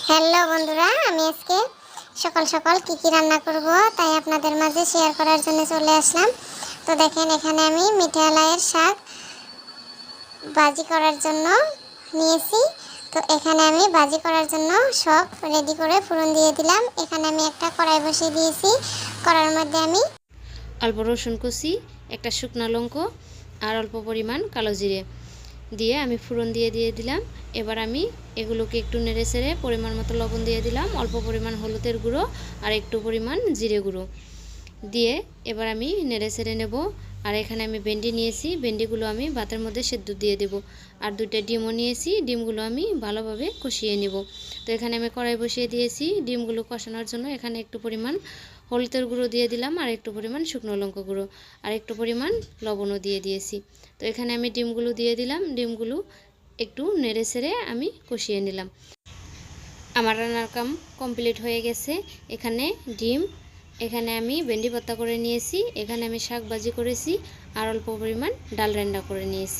Hello বন্ধুরা, আমি আজকে সকাল সকাল কি রান্না করব তাই আপনাদের মাঝে শেয়ার করার জন্য চলে আসলাম। তো দেখেন, এখানে আমি মিঠা লাইয়ের শাক ভাজি করার জন্য নিয়েছি। তো এখানে আমি ভাজি করার জন্য সব রেডি করে ফোড়ন দিয়ে দিলাম। এখানে আমি একটা কড়াই বসিয়ে দিয়েছি। কড়াইয়ের মধ্যে আমি অল্প রসুন কুচি, একটা শুকনো লঙ্কা আর অল্প পরিমাণ কালো জিরে দিয়ে আমি ফোড়ন দিয়ে দিলাম। এবার আমি এগুলোকে একটু নেড়ে চেড়ে পরিমাণ মতো লবণ দিয়ে দিলাম, অল্প পরিমাণ হলুদের গুঁড়ো আর একটু পরিমাণ জিরে গুঁড়ো দিয়ে এবার আমি নেড়ে চেড়ে নেব। আর এখানে আমি ভেন্ডি নিয়েছি, ভেন্ডিগুলো আমি ভাতের মধ্যে সেদ্ধ দিয়ে দেব। আর দুইটা ডিমও নিয়েছি, ডিমগুলো আমি ভালোভাবে কষিয়ে নেব। তো এখানে আমি কড়াই বসিয়ে দিয়েছি ডিমগুলো কষানোর জন্য। এখানে একটু পরিমাণ হলুদের গুঁড়ো দিয়ে দিলাম, আর একটু পরিমাণ শুকনো লঙ্কা গুঁড়ো আর একটু পরিমাণ লবণও দিয়ে দিয়েছি। তো এখানে আমি ডিমগুলো দিয়ে দিলাম, ডিমগুলো একটু নেড়ে চেড়ে আমি কষিয়ে নিলাম। আমার রান্নার কাম কমপ্লিট হয়ে গেছে। এখানে ডিম, এখানে আমি ভেন্ডি ভর্তা করে নিয়েছি, এখানে আমি শাক ভাজি করেছি আর অল্প পরিমাণ ডাল রান্না করে নিয়েছি।